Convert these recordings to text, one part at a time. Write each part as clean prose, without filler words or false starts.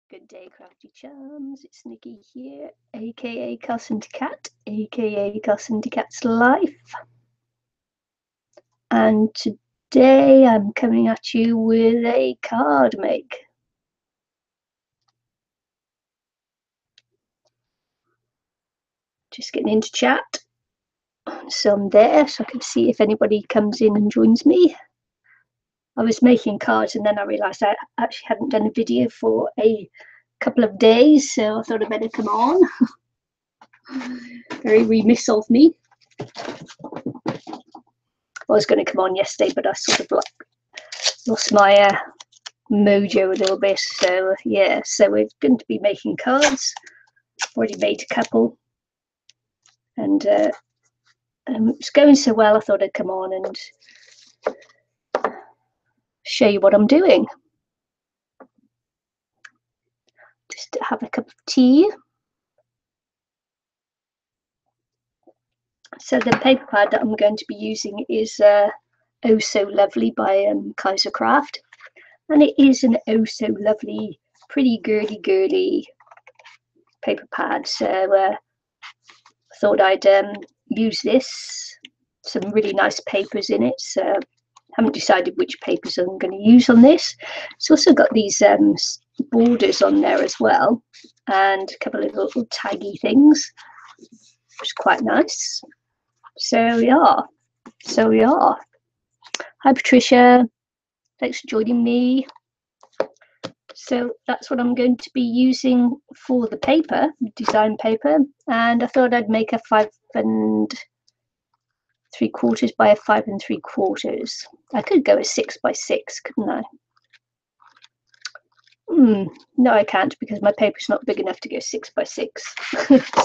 Good day, crafty chums. It's Nikki here, aka Cousin Cat, aka Cousin Cat's Life. And today I'm coming at you with a card make. Just getting into chat. So I'm there so I can see if anybody comes in and joins me. I was making cards and then I realised I actually hadn't done a video for a couple of days, so I thought I'd better come on. Very remiss of me. I was going to come on yesterday, but I sort of lost my mojo a little bit. So yeah, so we're going to be making cards. Already made a couple, and it's going so well. I thought I'd come on and show you what I'm doing. Just have a cup of tea. So the paper pad that I'm going to be using is Oh So Lovely by Kaisercraft, and it is an oh so lovely, pretty girly paper pad. So I thought I'd use this. Some really nice papers in it. So I haven't decided which papers I'm going to use on this. It's also got these borders on there as well, and a couple of little taggy things, which is quite nice. So we are. Hi Patricia, thanks for joining me. So that's what I'm going to be using for the paper, design paper, and I thought I'd make a 5 3/4 by a 5 3/4. I could go a 6 by 6, couldn't I? No, I can't because my paper's not big enough to go 6 by 6.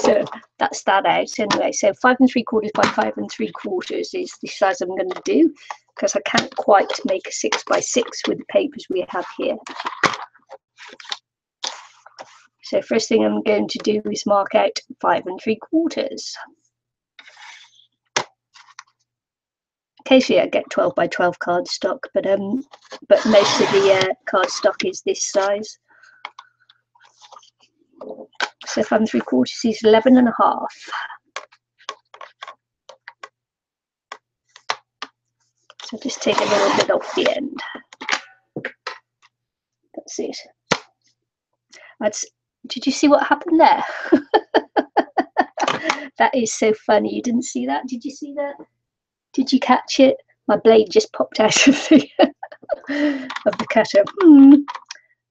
So that's that out anyway. So 5 3/4 by 5 3/4 is the size I'm going to do, because I can't quite make a 6 by 6 with the papers we have here. So first thing I'm going to do is mark out 5 3/4. Occasionally I get 12 by 12 cardstock, but most of the cardstock is this size. So 5 3/4 is 11.5. So just take a little bit off the end. That's it. Did you see what happened there? That is so funny. You didn't see that? Did you see that? Did you catch it? My blade just popped out of the of the cutter.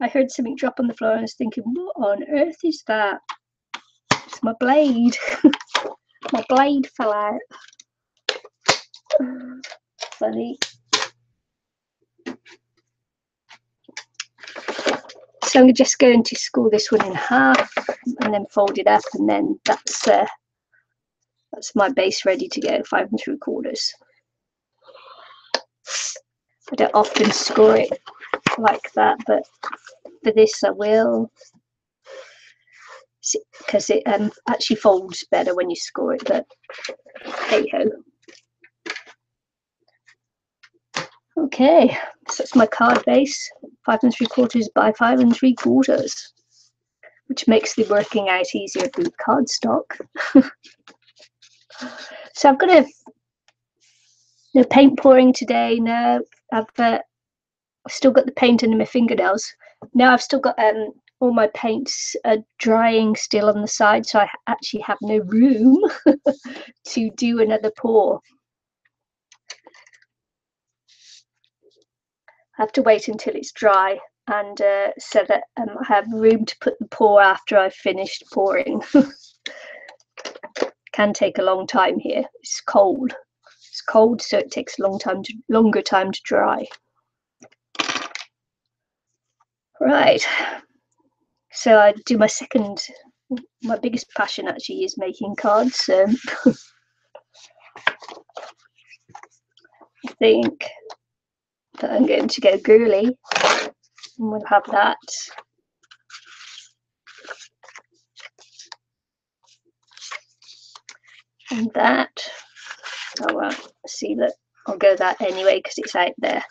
I heard something drop on the floor and I was thinking, what on earth is that? It's my blade. My blade fell out. Funny. So I'm just going to score this one in half and then fold it up, and then that's my base ready to go, 5 3/4. I don't often score it like that, but for this I will, because it actually folds better when you score it, but hey ho. Okay, so that's my card base, 5 3/4 by 5 3/4, which makes the working out easier with cardstock. So I've got no paint pouring today. No, I've still got the paint under my fingernails. Now I've still got all my paints drying still on the side, so I actually have no room to do another pour. I have to wait until it's dry, and so that I have room to put the pour after I've finished pouring. Can take a long time here. It's cold. It's cold, so it takes a longer time to dry. Right. So I do my biggest passion actually is making cards. I think that I'm going to go girly, and we'll have that. And that. Oh well, see that I'll go that anyway because it's out there.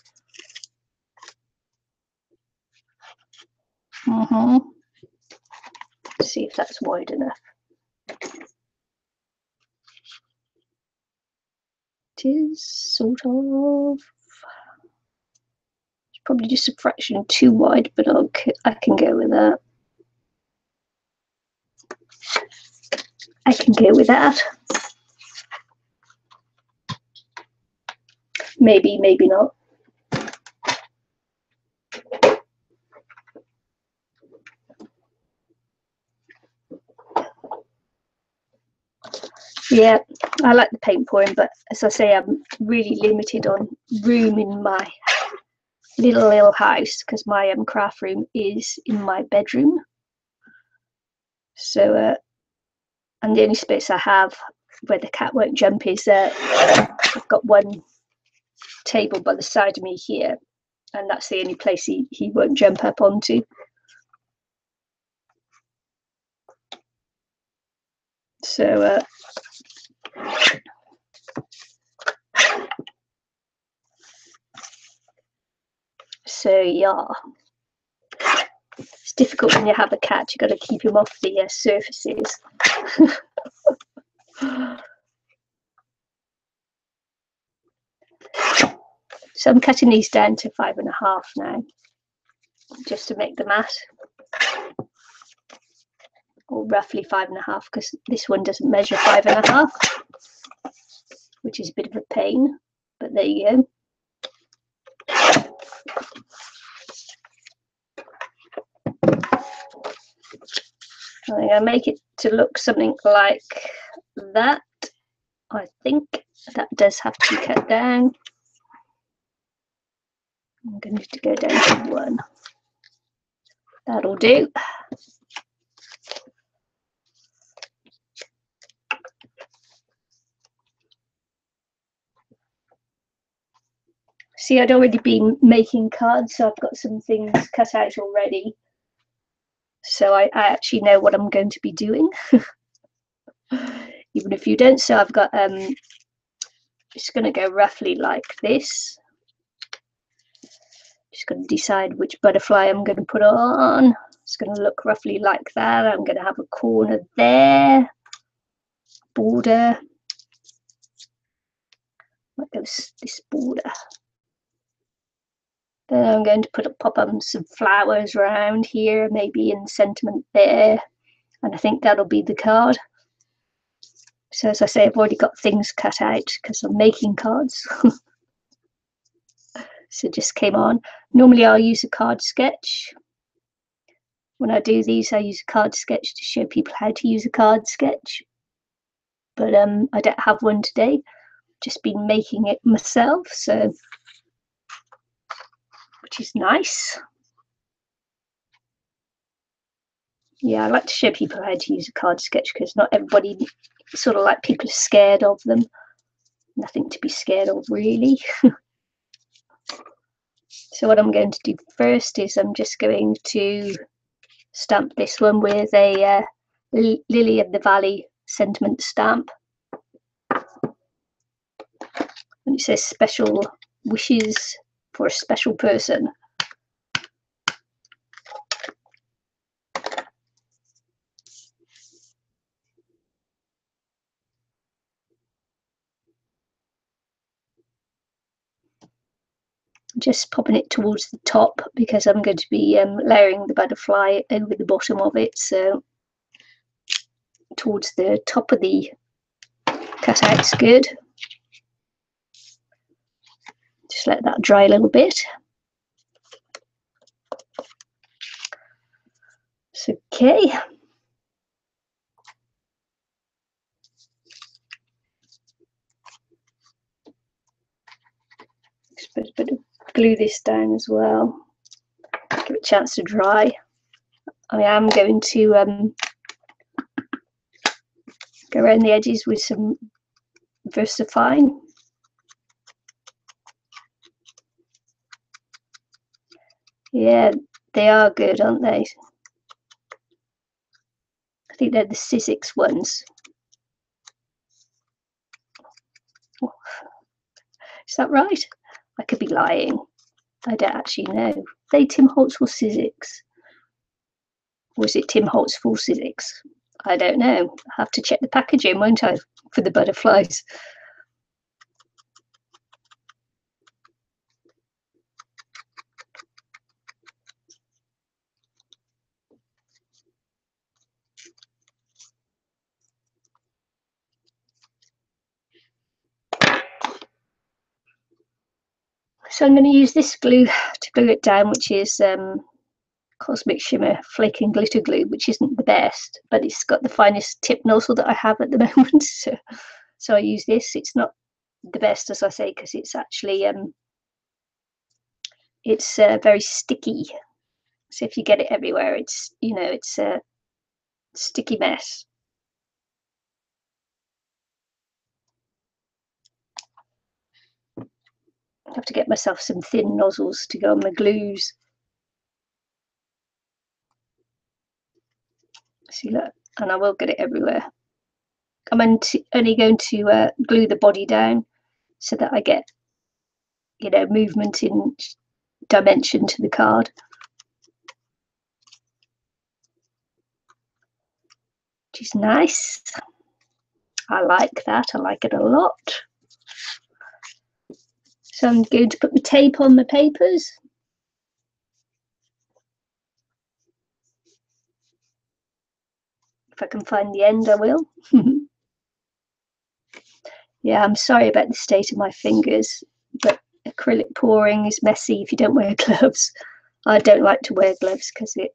See if that's wide enough. It is sort of. It's probably just a fraction too wide, but I can go with that. I can go with that. Maybe, maybe not. Yeah, I like the paint pouring, but as I say, I'm really limited on room in my little house because my craft room is in my bedroom. So, and the only space I have where the cat won't jump is I've got one table by the side of me here, and that's the only place he won't jump up onto. So yeah, it's difficult when you have a cat. You got to keep him off the surfaces. So I'm cutting these down to 5.5 now, just to make the mat, or roughly 5.5, because this one doesn't measure 5.5, which is a bit of a pain, but there you go. I'm going to make it to look something like that. I think that does have to be cut down. I'm going to go down to 1. That'll do. See, I'd already been making cards, so I've got some things cut out already. So I actually know what I'm going to be doing, even if you don't. So I've got, it's going to go roughly like this. Just going to decide which butterfly I'm going to put on. It's going to look roughly like that. I'm going to have a corner there, border, like this border. Then I'm going to pop on some flowers around here, maybe in sentiment there, and I think that'll be the card. So as I say, I've already got things cut out because I'm making cards. So just came on. Normally I'll use a card sketch. When I do these, I use a card sketch to show people how to use a card sketch. But I don't have one today. Just been making it myself, so which is nice. Yeah, I like to show people how to use a card sketch because not everybody, sort of like, people are scared of them. Nothing to be scared of, really. So what I'm going to do first is I'm just going to stamp this one with a Lily of the Valley sentiment stamp. And it says special wishes for a special person. Just popping it towards the top because I'm going to be layering the butterfly over the bottom of it, so towards the top of the cutout's good. Just let that dry a little bit. It's okay. Just put a bit of glue this down as well. Give it a chance to dry. I am going to go around the edges with some VersaFine. Yeah, they are good, aren't they? I think they're the Sizzix ones. Oh, is that right? I could be lying. I don't actually know. They Tim Holtz or Sizzix? Was it Tim Holtz Full Physics? I don't know. I'll have to check the packaging, won't I, for the butterflies. So I'm going to use this glue to glue it down, which is Cosmic Shimmer Flake and Glitter Glue, which isn't the best, but it's got the finest tip nozzle that I have at the moment. So I use this. It's not the best, as I say, because it's actually it's very sticky. So if you get it everywhere, it's, you know, it's a sticky mess. I have to get myself some thin nozzles to go on my glues. See, look, and I will get it everywhere. I'm only going to glue the body down so that I get, you know, movement in dimension to the card. Which is nice. I like that. I like it a lot. So I'm going to put the tape on the papers. If I can find the end, I will. Yeah, I'm sorry about the state of my fingers, but acrylic pouring is messy if you don't wear gloves. I don't like to wear gloves because they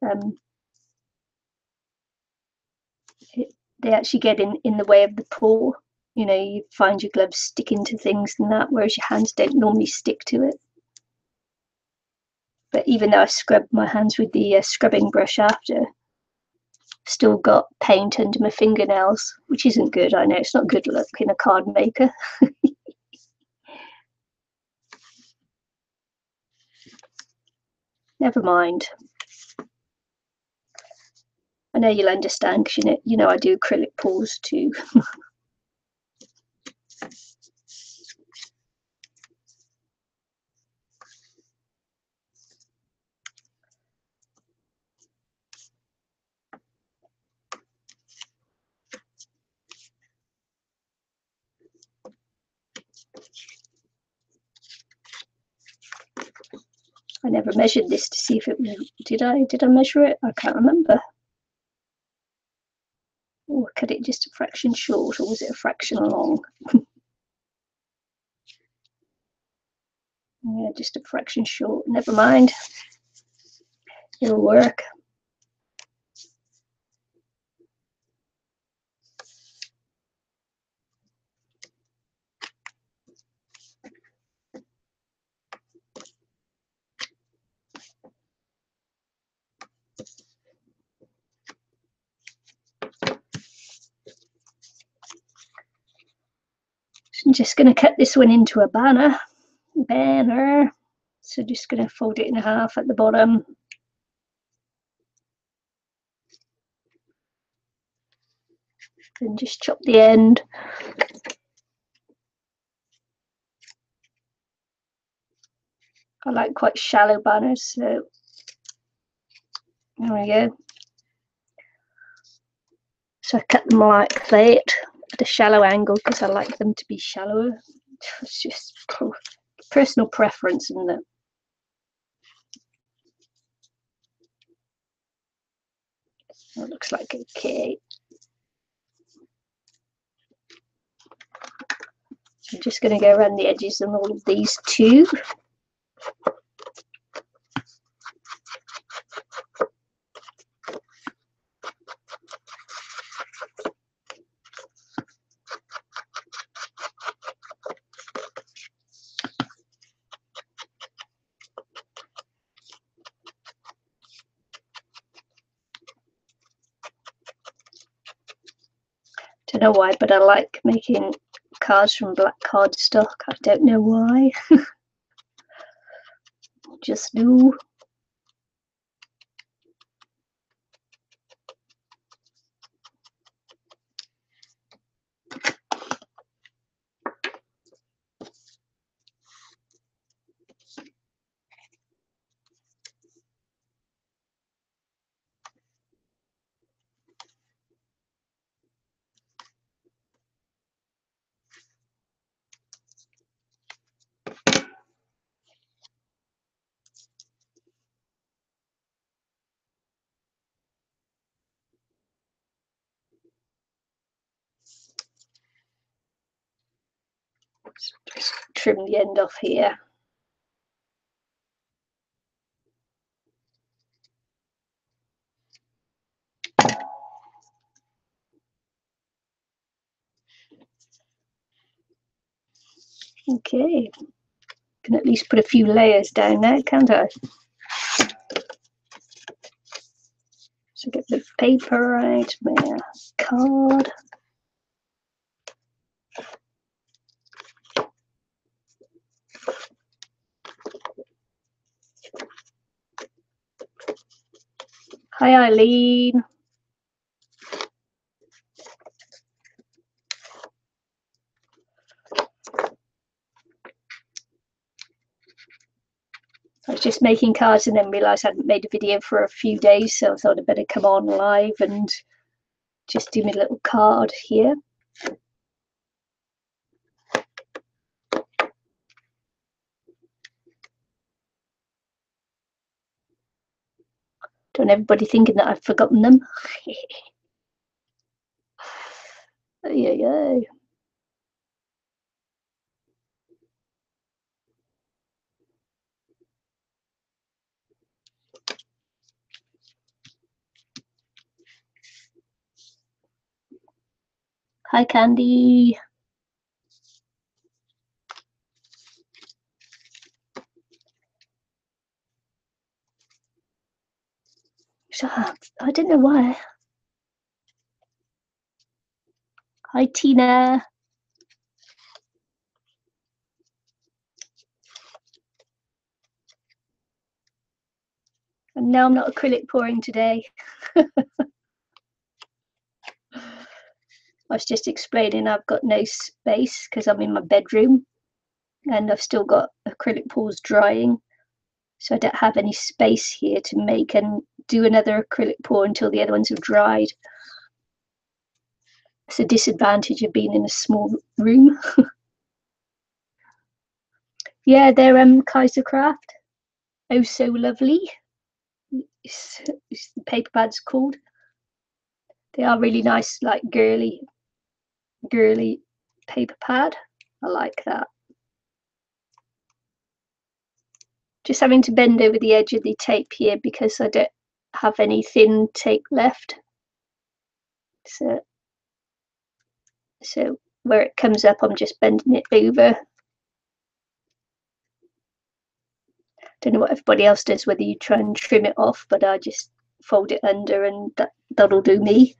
actually get in the way of the pour. You know, you find your gloves stick into things and that, whereas your hands don't normally stick to it. But even though I scrubbed my hands with the scrubbing brush after, still got paint under my fingernails, which isn't good. I know it's not good luck in a card maker. Never mind. I know you'll understand because you know I do acrylic pours too. I never measured this to see if it was. Did I measure it? I can't remember. Or cut it just a fraction short, or was it a fraction long? Yeah, just a fraction short. Never mind. It'll work. So I'm just going to cut this one into a banner. So just going to fold it in half at the bottom. And just chop the end. I like quite shallow banners, so there we go. So I cut them like that at a shallow angle because I like them to be shallower. It's just personal preference, isn't it? It looks like okay. So I'm just going to go around the edges on all of these too. Don't know why, but I like making cards from black cardstock. I don't know why. Just do. trim the end off here. Okay, can at least put a few layers down there, can't I? So get the paper right, my card. Hi Eileen. I was just making cards and then realised I hadn't made a video for a few days, so I thought I'd better come on live and just do my little card here. Don't everybody thinking that I've forgotten them. Yeah. Hi Candy. So, I don't know why. Hi Tina. And now I'm not acrylic pouring today. I was just explaining I've got no space because I'm in my bedroom and I've still got acrylic pours drying. So I don't have any space here to make and do another acrylic pour until the other ones have dried. It's a disadvantage of being in a small room. Yeah, they're Kaisercraft. Oh So Lovely. It's the paper pad's called. They are really nice, like girly paper pad. I like that. Just having to bend over the edge of the tape here because I don't have any thin tape left. So where it comes up, I'm just bending it over. Don't know what everybody else does, whether you try and trim it off, but I just fold it under and that'll do me.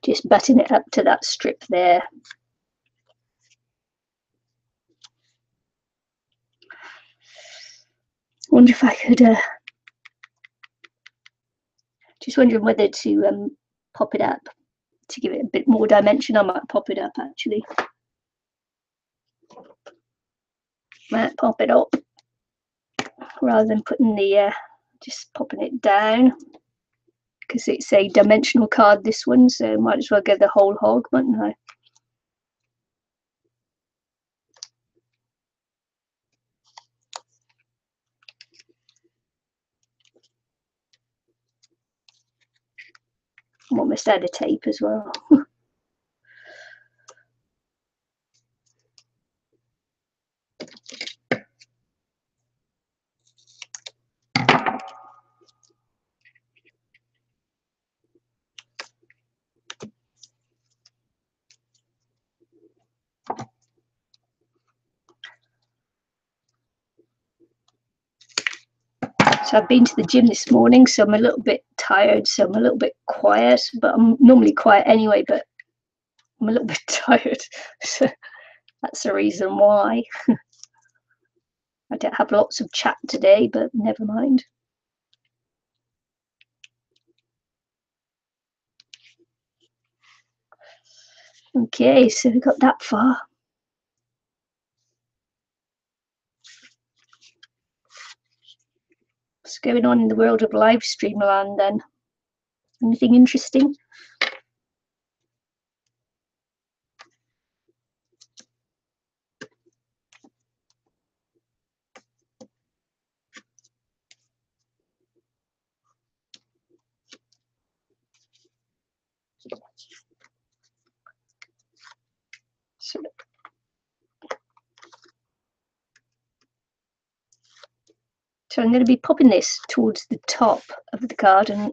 Just button it up to that strip there. Wonder if I could just wondering whether to pop it up to give it a bit more dimension. I might pop it up actually. Might pop it up rather than putting the just popping it down, because it's a dimensional card, this one, so might as well go the whole hog, mightn't I? I'm almost out of tape as well. So I've been to the gym this morning, so I'm a little bit tired, so I'm a little bit quiet, but I'm normally quiet anyway, but I'm a little bit tired, so that's the reason why. I don't have lots of chat today, but never mind. Okay, so we got that far. What's going on in the world of live stream land then? Anything interesting? So I'm going to be popping this towards the top of the card, and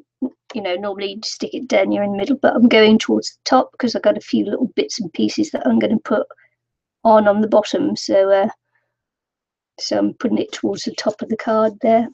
you know, normally you stick it down here in the middle, but I'm going towards the top because I've got a few little bits and pieces that I'm going to put on the bottom. So so I'm putting it towards the top of the card there.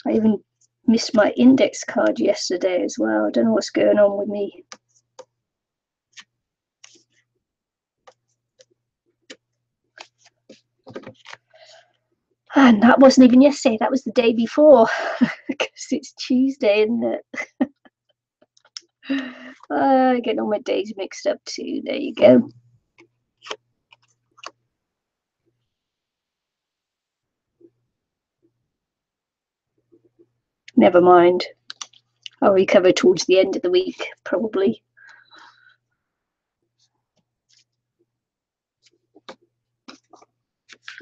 I even missed my index card yesterday as well. I don't know what's going on with me. And that wasn't even yesterday, that was the day before, because it's Tuesday, isn't it? I get all my days mixed up too. There you go. Never mind. I'll recover towards the end of the week, probably.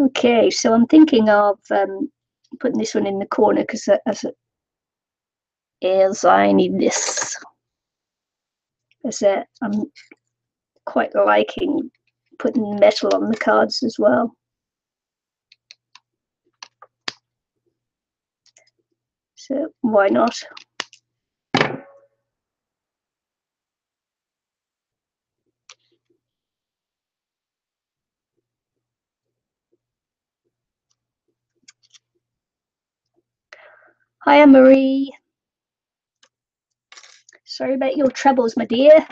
Okay, so I'm thinking of putting this one in the corner because as I need this. As I'm quite liking putting metal on the cards as well. So why not? Hi, Marie. Sorry about your troubles, my dear.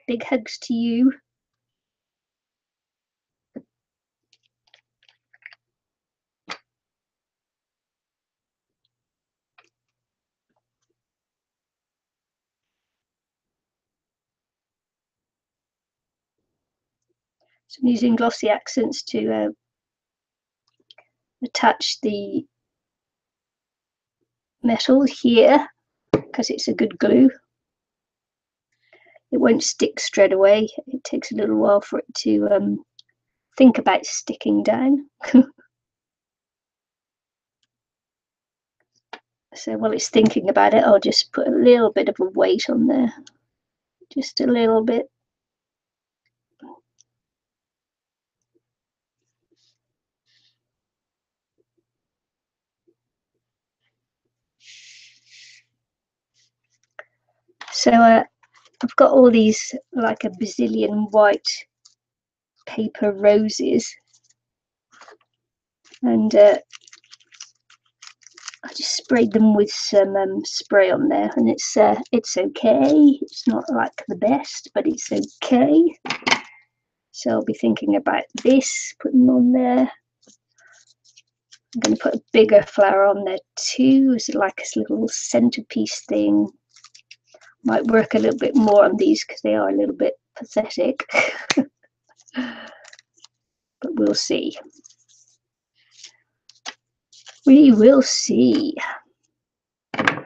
Big hugs to you. So I'm using glossy accents to attach the metal here because it's a good glue. It won't stick straight away. It takes a little while for it to think about sticking down. So while it's thinking about it, I'll just put a little bit of a weight on there. Just a little bit. So I've got all these like a bazillion white paper roses, and I just sprayed them with some spray on there, and it's okay. It's not like the best, but it's okay. So I'll be thinking about this, putting on there. I'm going to put a bigger flower on there too, as like a little centerpiece thing. Might work a little bit more on these because they are a little bit pathetic. But we'll see. We will see. I'm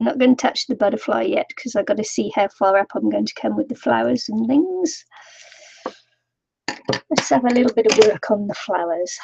not going to touch the butterfly yet because I've got to see how far up I'm going to come with the flowers and things. Let's have a little bit of work on the flowers.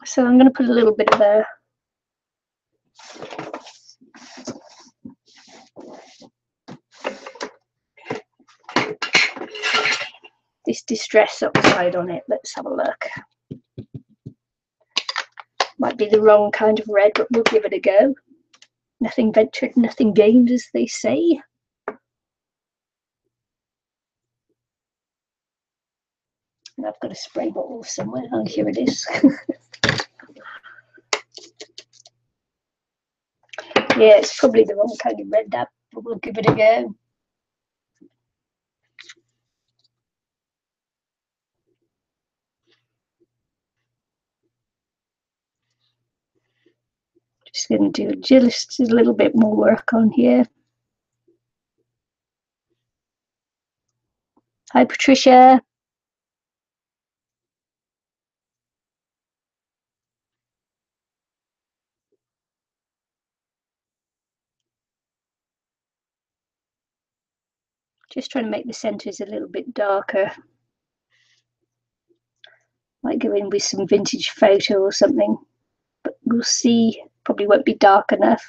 So I'm going to put a little bit of this Distress Oxide on it. Let's have a look. Might be the wrong kind of red, but we'll give it a go. Nothing ventured, nothing gained, as they say. And I've got a spray bottle somewhere. Oh, here it is. Yeah, it's probably the wrong kind of red, that, but we'll give it a go. Just going to do just a little bit more work on here. Hi, Patricia. Just trying to make the centres a little bit darker. Might go in with some vintage photo or something, but we'll see. Probably won't be dark enough.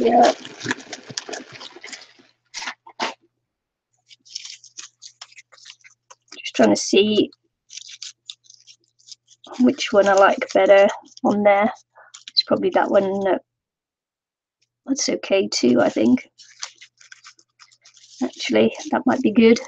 Yeah. Just trying to see which one I like better on there. It's probably that one. That's okay too, I think. Actually, that might be good.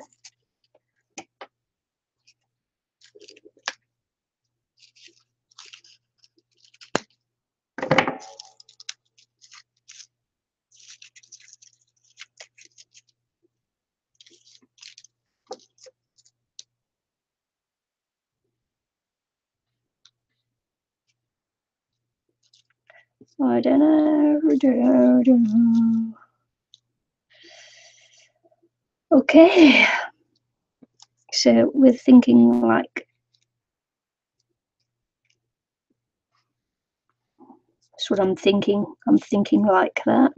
I don't know. Okay, so we're thinking like, that's what I'm thinking. I'm thinking like that.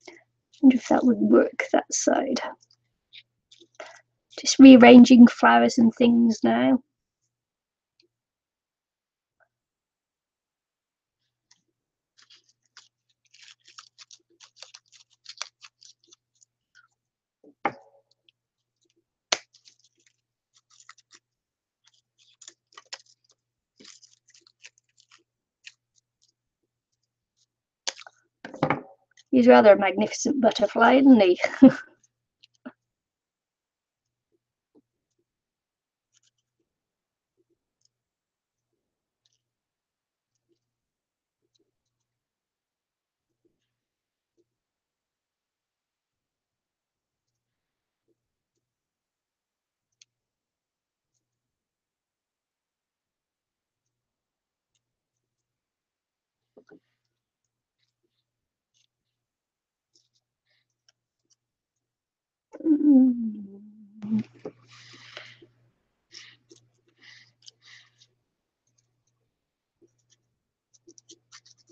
I wonder if that would work that side. Just rearranging flowers and things now. He's rather a magnificent butterfly, isn't he?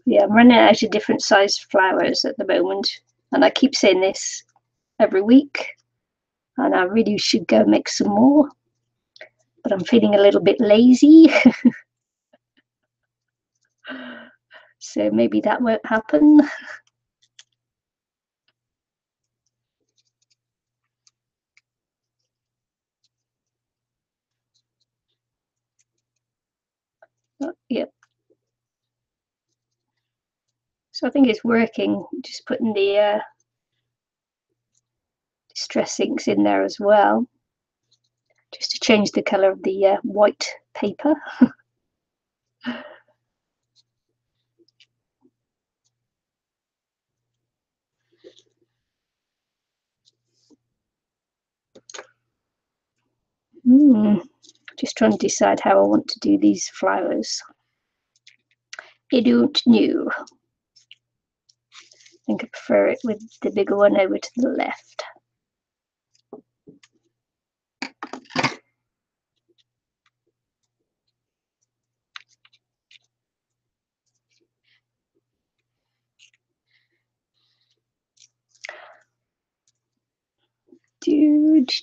Yeah, I'm running out of different sized flowers at the moment, and I keep saying this every week, and I really should go make some more, but I'm feeling a little bit lazy. So maybe that won't happen. Yep. So I think it's working, just putting the distress inks in there as well, just to change the colour of the white paper. Just trying to decide how I want to do these flowers. I don't know. I think I prefer it with the bigger one over to the left.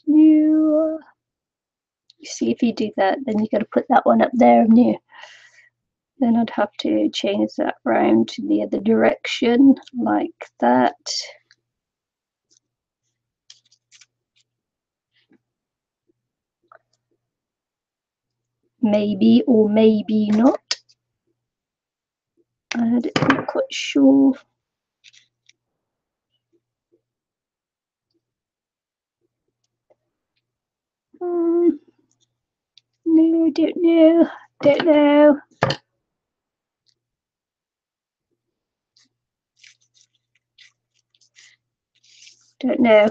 You see, if you do that, then you got to put that one up there, haven't you? Then I'd have to change that round to the other direction, like that. Maybe or maybe not. I'm not quite sure. No, I don't know. Don't know. Don't know.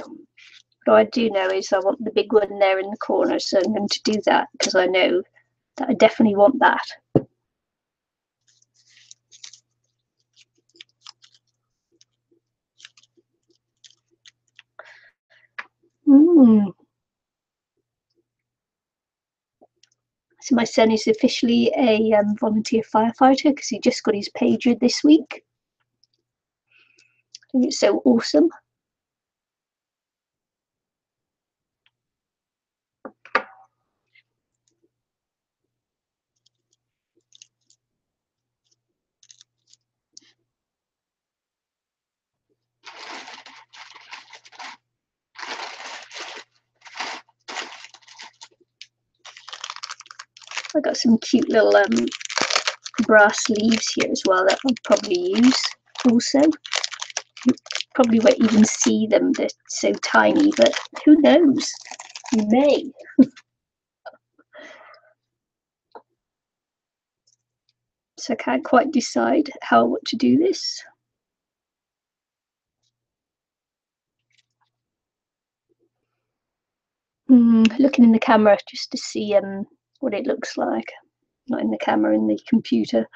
What I do know is I want the big one there in the corner, so I'm going to do that because I know that I definitely want that. So my son is officially a volunteer firefighter because he just got his pager this week. I think it's so awesome. I got some cute little brass leaves here as well that I'll probably use also. You probably won't even see them, they're so tiny, but who knows, you may. So I can't quite decide how I want to do this. Looking in the camera just to see what it looks like. Not in the camera, in the computer.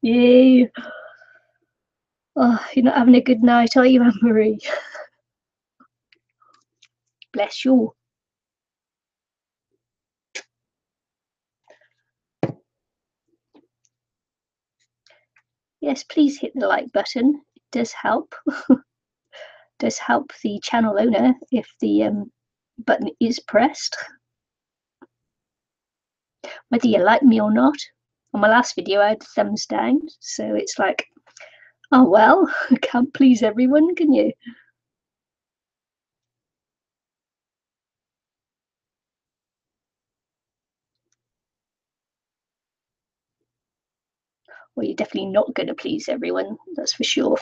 Yay. Oh, you're not having a good night, are you, Anne-Marie? Bless you. Yes, please hit the like button. It does help. Does help the channel owner if the button is pressed. Whether you like me or not. On my last video I had thumbs down, so it's like, oh well, can't please everyone, can you? Well, you're definitely not going to please everyone, that's for sure.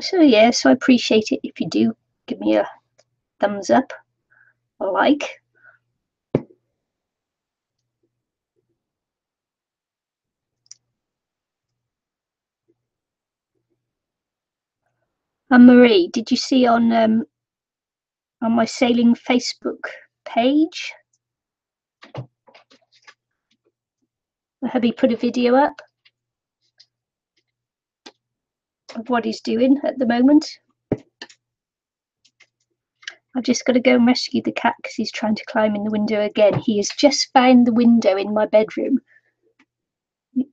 So yeah, so I appreciate it if you do give me a thumbs up, a like. And Marie, did you see on my sailing Facebook page? Hubby put a video up of what he's doing at the moment. I've just got to go and rescue the cat because he's trying to climb in the window again. He has just found the window in my bedroom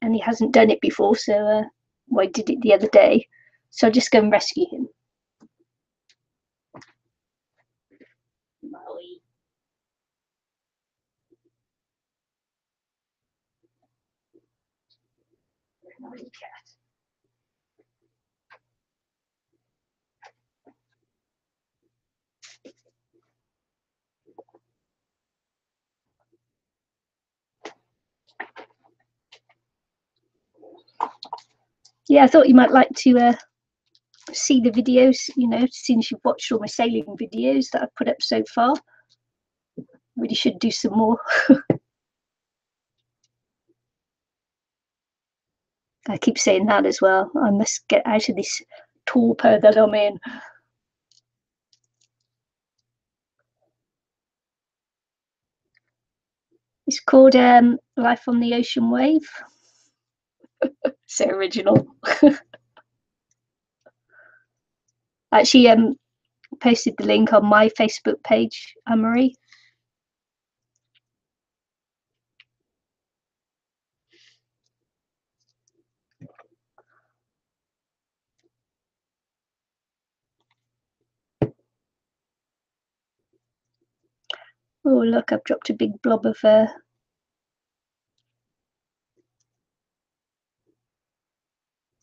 and he hasn't done it before, so well, I did it the other day. So I'll just go and rescue him. Maui. Maui cat. Yeah, I thought you might like to see the videos, you know, since you've watched all my sailing videos that I've put up so far. Really should do some more. I keep saying that as well. I must get out of this torpor that I'm in. It's called Life on the Ocean Wave. So original. Actually, posted the link on my Facebook page, Anne-Marie. Oh, look, I've dropped a big blob of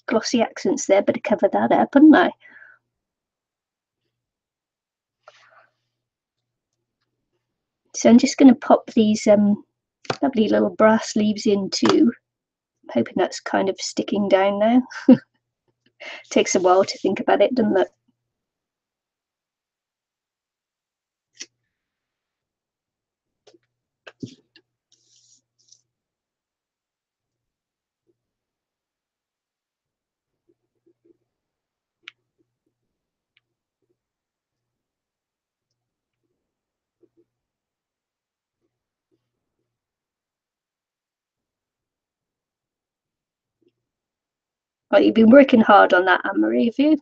glossy accents there, better cover that up, hadn't I? So I'm just going to pop these lovely little brass leaves in too. I'm hoping that's kind of sticking down now. Takes a while to think about it, doesn't it? Well, you've been working hard on that, Anne-Marie, have you?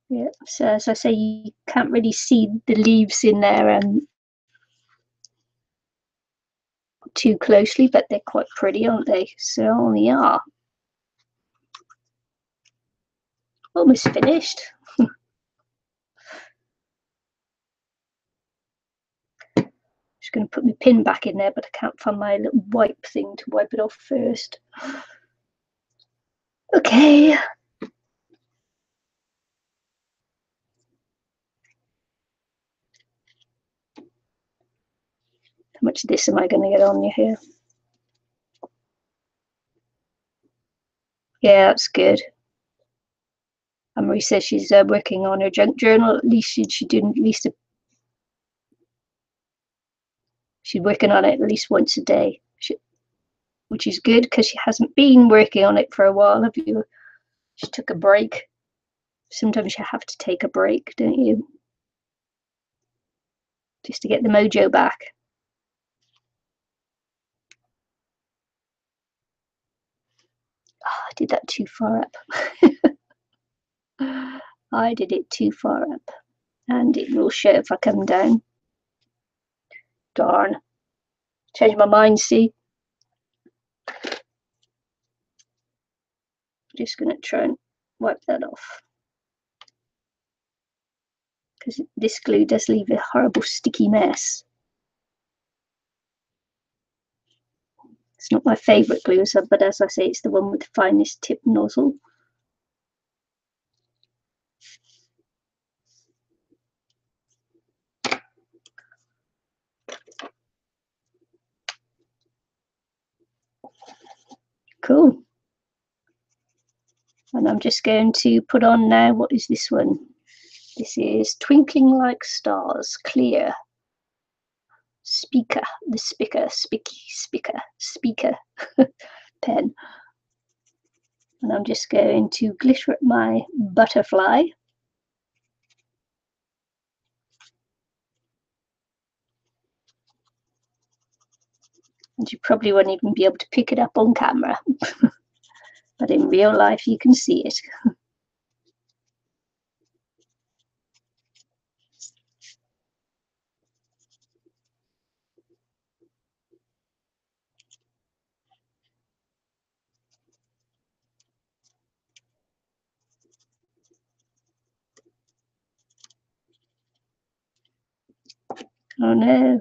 Yeah, so as I say, you can't really see the leaves in there too closely, but they're quite pretty, aren't they? So yeah, almost finished. Just going to put my pin back in there, but I can't find my little wipe thing to wipe it off first. Okay. How much of this am I going to get on you here? Yeah, that's good. Anne-Marie says she's working on her junk journal. At least she's doing at least she's working on it at least once a day, which is good because she hasn't been working on it for a while. Have you? She took a break. Sometimes you have to take a break, don't you? Just to get the mojo back. Oh, I did that too far up. I did it too far up. And it will show if I come down. Darn. Changed my mind, see? Just going to try and wipe that off. Because this glue does leave a horrible sticky mess. It's not my favourite glue, but as I say, it's the one with the finest tip nozzle. Cool. And I'm just going to put on now, what is this one? This is Twinkling Like Stars, clear. Speaker, the speaker pen. And I'm just going to glitter up my butterfly. And you probably won't even be able to pick it up on camera. But in real life, you can see it. Oh no,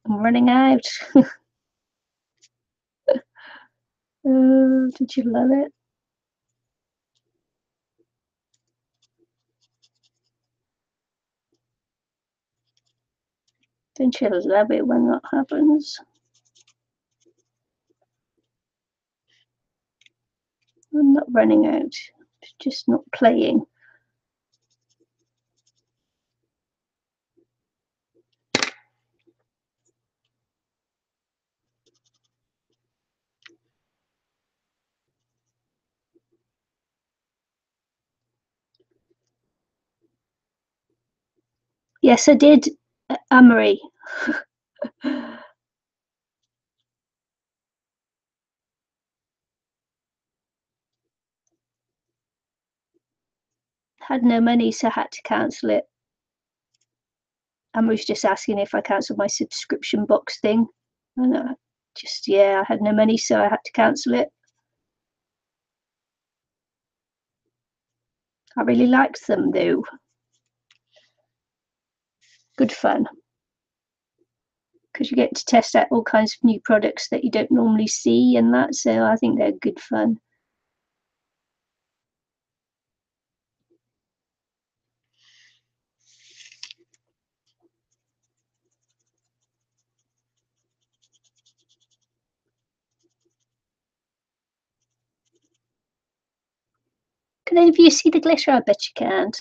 I'm running out. Oh, did you love it? Don't you love it when that happens? I'm not running out, it's just not playing. Yes, I did, Amory. Had no money, so I had to cancel it. Amory's just asking if I cancelled my subscription box thing. And I had no money, so I had to cancel it. I really liked them though. Good fun. Because you get to test out all kinds of new products that you don't normally see and that, so I think they're good fun. Can any of you see the glitter? I bet you can't.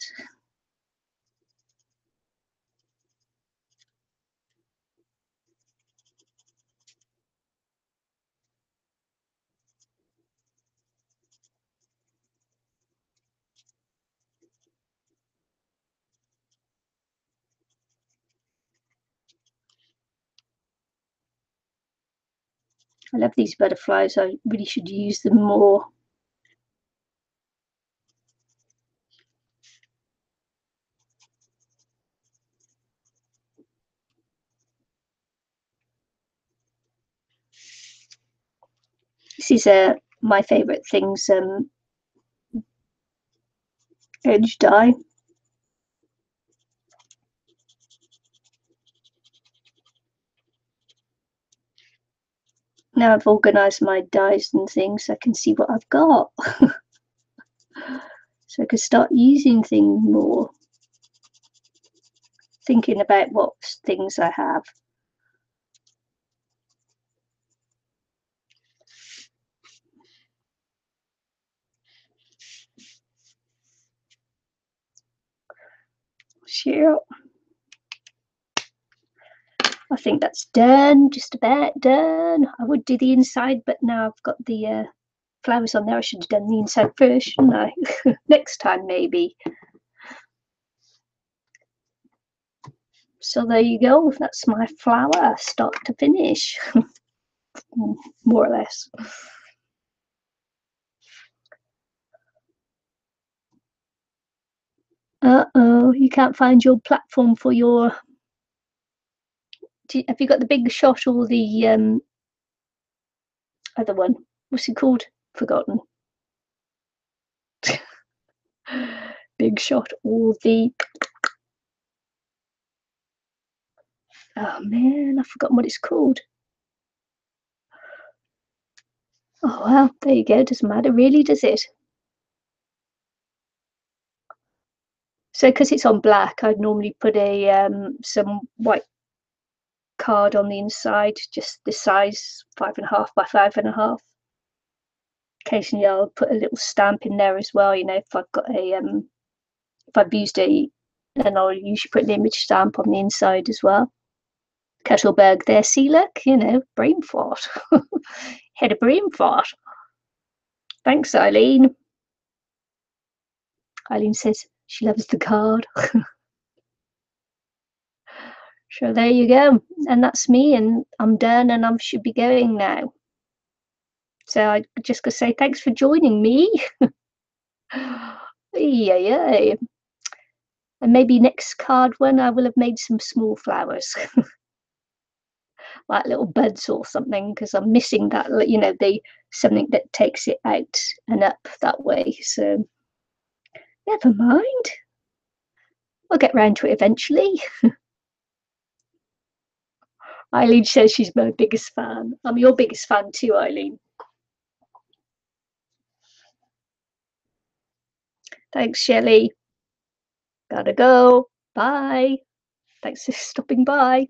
I love these butterflies. I really should use them more. This is my favourite things, edge dye. Now I've organised my dyes and things, I can see what I've got. So I can start using things more. Thinking about what things I have. Sure. I think that's done, just about done. I would do the inside, but now I've got the flowers on there. I should have done the inside first, shouldn't I? Next time, maybe. So there you go. That's my flower, start to finish, more or less. Uh-oh, you can't find your platform for your... Have you got the Big Shot or the other one? What's it called? Forgotten. Big Shot or the... Oh man, I've forgotten what it's called. Oh well, there you go. Doesn't matter really, does it? So because it's on black, I'd normally put a some white card on the inside, just this size, 5.5 by 5.5. Occasionally I'll put a little stamp in there as well, you know, if I've got a if I've used a, then I'll usually put an image stamp on the inside as well. Kettleberg there, see, look, you know, brain fart. Had a brain fart. Thanks, Eileen. Eileen says she loves the card. So there you go. And that's me, and I'm done, and I should be going now. So I just gotta say thanks for joining me. Yeah. And maybe next card one I will have made some small flowers. Like little buds or something, because I'm missing that, you know, the something that takes it out and up that way. So never mind. I'll get round to it eventually. Eileen says she's my biggest fan. I'm your biggest fan too, Eileen. Thanks, Shelley. Gotta go. Bye. Thanks for stopping by.